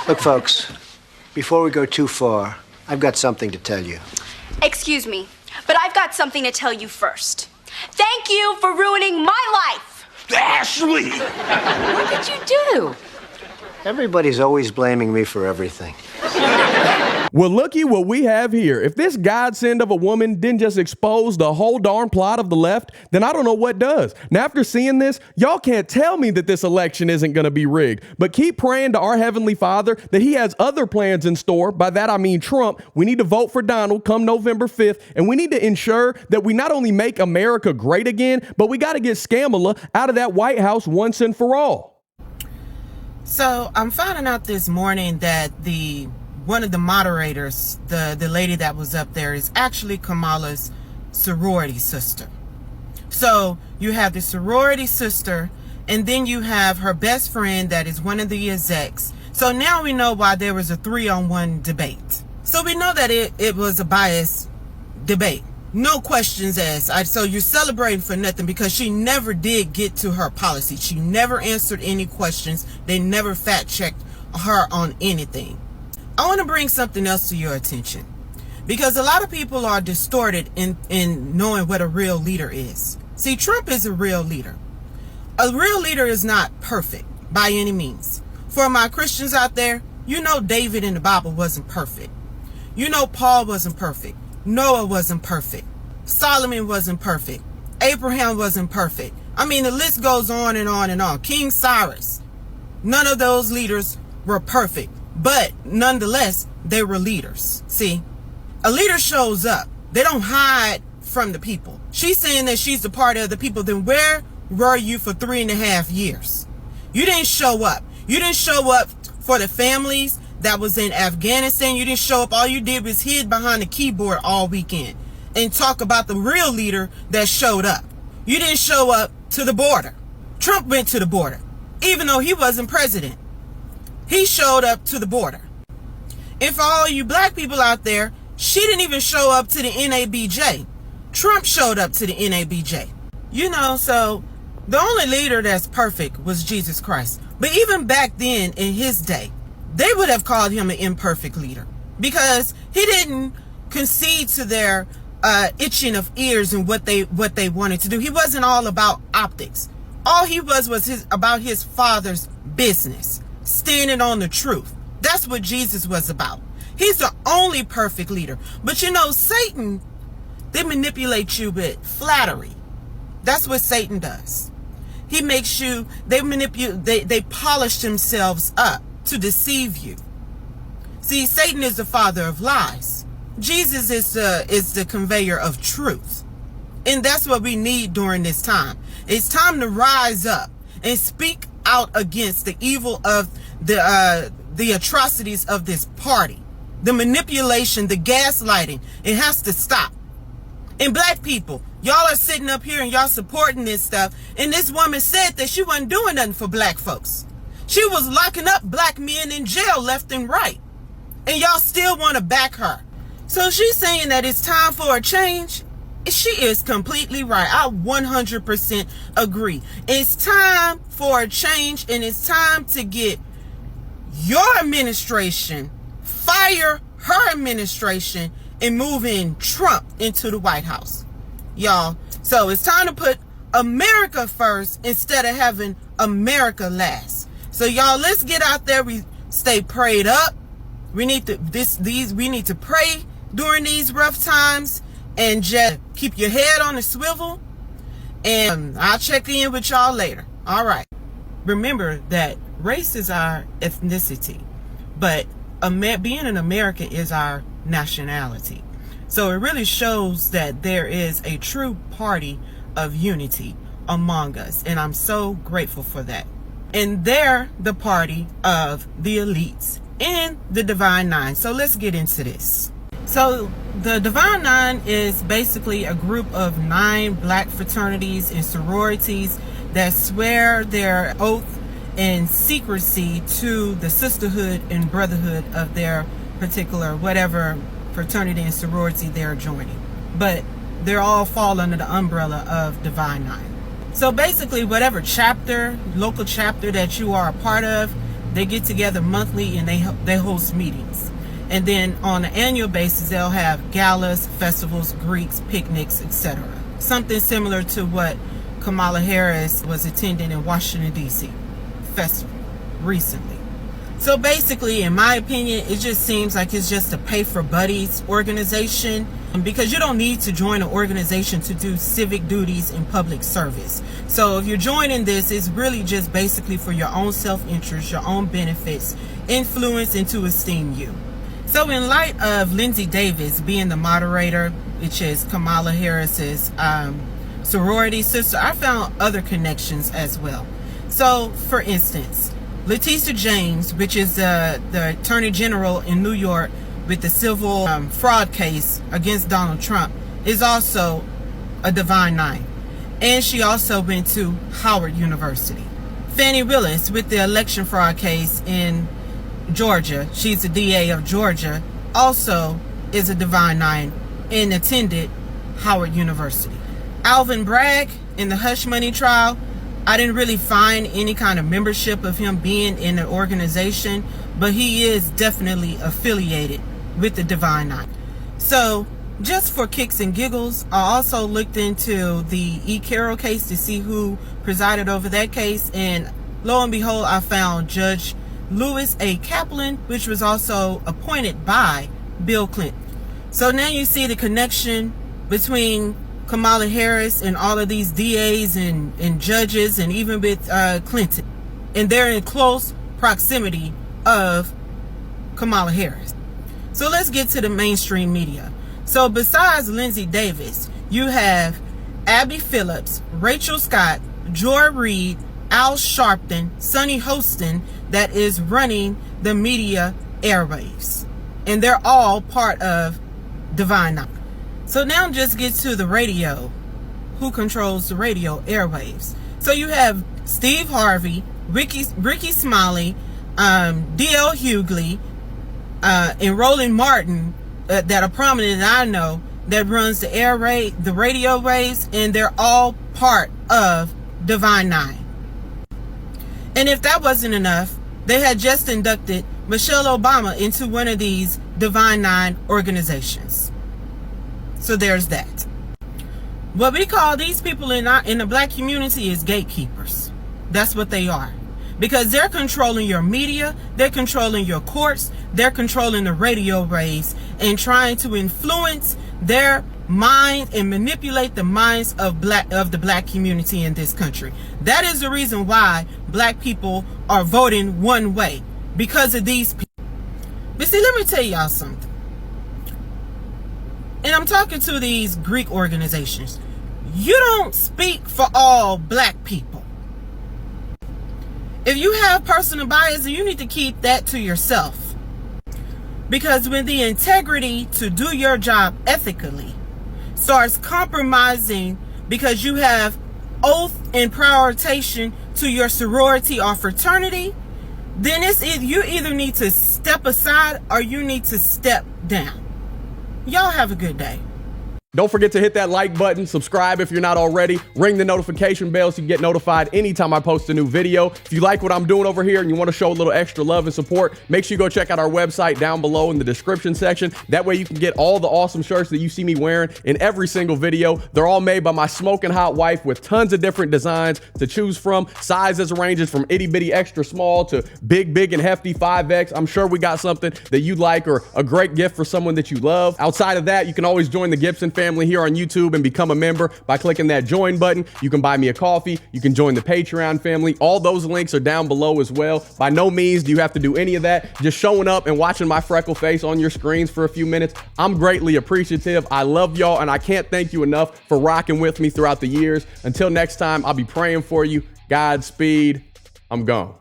Look, folks, before we go too far, I've got something to tell you. Excuse me, but I've got something to tell you first. Thank you for ruining my life. Ashley! What did you do? Everybody's always blaming me for everything. Well, looky what we have here. If this godsend of a woman didn't just expose the whole darn plot of the left, then I don't know what does. Now, after seeing this, y'all can't tell me that this election isn't going to be rigged, but keep praying to our Heavenly Father that he has other plans in store. By that, I mean Trump. We need to vote for Donald come November 5th, and we need to ensure that we not only make America great again, but we got to get Kamala out of that White House once and for all. So I'm finding out this morning that one of the moderators, the lady that was up there, is actually Kamala's sorority sister. So you have the sorority sister, and then you have her best friend that is one of the execs. So now we know why there was a 3-on-1 debate. So we know that it was a biased debate. No questions asked. So you're celebrating for nothing, because she never did get to her policy. She never answered any questions. They never fact checked her on anything. I want to bring something else to your attention, because a lot of people are distorted in knowing what a real leader is. See, Trump is a real leader. A real leader is not perfect by any means. For my Christians out there, you know David in the Bible wasn't perfect. You know Paul wasn't perfect. Noah wasn't perfect. Solomon wasn't perfect. Abraham wasn't perfect. I mean, the list goes on and on and on. King Cyrus. None of those leaders were perfect. But nonetheless, they were leaders. See, a leader shows up. They don't hide from the people. She's saying that she's a part of the people. Then where were you for 3.5 years? You didn't show up. You didn't show up for the families that was in Afghanistan. You didn't show up. All you did was hid behind the keyboard all weekend and talk about the real leader that showed up. You didn't show up to the border. Trump went to the border, even though he wasn't president. He showed up to the border. And for all you black people out there, she didn't even show up to the NABJ. Trump showed up to the NABJ. You know, so the only leader that's perfect was Jesus Christ. But even back then, in his day, they would have called him an imperfect leader, because he didn't concede to their itching of ears and what they wanted to do. He wasn't all about optics. All he was about his father's business. Standing on the truth. That's what Jesus was about. He's the only perfect leader. But you know, Satan, they manipulate you with flattery. That's what Satan does. He makes you, they polish themselves up to deceive you. See, Satan is the father of lies. Jesus is the conveyor of truth. And that's what we need during this time. It's time to rise up and speak out against the evil of the atrocities of this party, the manipulation, the gaslighting. It has to stop. And black people, y'all are sitting up here and y'all supporting this stuff. And this woman said that she wasn't doing nothing for black folks. She was locking up black men in jail left and right. And y'all still want to back her. So she's saying that it's time for a change. She is completely right. I 100% agree. It's time for a change, and it's time to get your administration, fire her administration, and move in Trump into the White House. Y'all, so it's time to put America first instead of having America last. So y'all, let's get out there. We stay prayed up. We need to pray during these rough times. And just keep your head on the swivel. And I'll check in with y'all later. All right. Remember that race is our ethnicity. But being an American is our nationality. So it really shows that there is a true party of unity among us. And I'm so grateful for that. And they're the party of the elites and the Divine Nine. So let's get into this. So the Divine Nine is basically a group of 9 black fraternities and sororities that swear their oath in secrecy to the sisterhood and brotherhood of their particular whatever fraternity and sorority they're joining. But they're all fall under the umbrella of Divine Nine. So basically whatever chapter, local chapter that you are a part of, They get together monthly and they host meetings. And then on an annual basis, they'll have galas, festivals, Greeks, picnics, etc. Something similar to what Kamala Harris was attending in Washington, D.C. festival recently. So basically, in my opinion, it just seems like it's just a pay for buddies organization, because you don't need to join an organization to do civic duties and public service. So if you're joining this, it's really just basically for your own self-interest, your own benefits, influence, and to esteem you. So in light of Lindsay Davis being the moderator, which is Kamala Harris's sorority sister, I found other connections as well. So for instance, Letitia James, which is the Attorney General in New York with the civil fraud case against Donald Trump, is also a Divine Nine. And she also went to Howard University. Fannie Willis, with the election fraud case in Georgia, she's the DA of Georgia, also is a Divine Nine and attended Howard University. Alvin Bragg, in the hush money trial, I didn't really find any kind of membership of him being in an organization, but he is definitely affiliated with the Divine Nine. So just for kicks and giggles, I also looked into the E. Carroll case to see who presided over that case, and lo and behold, I found Judge Lewis A. Kaplan, which was also appointed by Bill Clinton. So now you see the connection between Kamala Harris and all of these DAs and judges, and even with Clinton. And they're in close proximity of Kamala Harris. So let's get to the mainstream media. So besides Lindsay Davis, you have Abby Phillips, Rachel Scott, Joy Reid, Al Sharpton, Sonny Hostin, that is running the media airwaves. And they're all part of Divine Nine. So now just get to the radio. Who controls the radio airwaves? So you have Steve Harvey, Ricky Smiley, D.L. Hughley, and Roland Martin, that are prominent, that I know, that runs the radio waves, and they're all part of Divine Nine. And if that wasn't enough, they had just inducted Michelle Obama into one of these Divine Nine organizations. So there's that. What we call these people in the black community is gatekeepers. That's what they are. Because they're controlling your media, they're controlling your courts, they're controlling the radio waves, and trying to influence their mind and manipulate the minds of the black community in this country. That is the reason why black people are voting one way, because of these people. But see, let me tell y'all something. And I'm talking to these Greek organizations. You don't speak for all black people. If you have personal bias, you need to keep that to yourself. Because when the integrity to do your job ethically starts compromising because you have oath and prioritization to your sorority or fraternity, then you either need to step aside or you need to step down. Y'all have a good day. Don't forget to hit that like button, subscribe if you're not already, ring the notification bell so you get notified anytime I post a new video. If you like what I'm doing over here and you want to show a little extra love and support, make sure you go check out our website down below in the description section. That way you can get all the awesome shirts that you see me wearing in every single video. They're all made by my smoking hot wife with tons of different designs to choose from. Sizes ranges from itty bitty extra small to big and hefty 5X. I'm sure we got something that you like or a great gift for someone that you love. Outside of that, you can always join the Gibson family here on YouTube and become a member by clicking that join button. You can buy me a coffee. You can join the Patreon family. All those links are down below as well. By no means do you have to do any of that. Just showing up and watching my freckle face on your screens for a few minutes, I'm greatly appreciative. I love y'all, and I can't thank you enough for rocking with me throughout the years. Until next time, I'll be praying for you. Godspeed. I'm gone.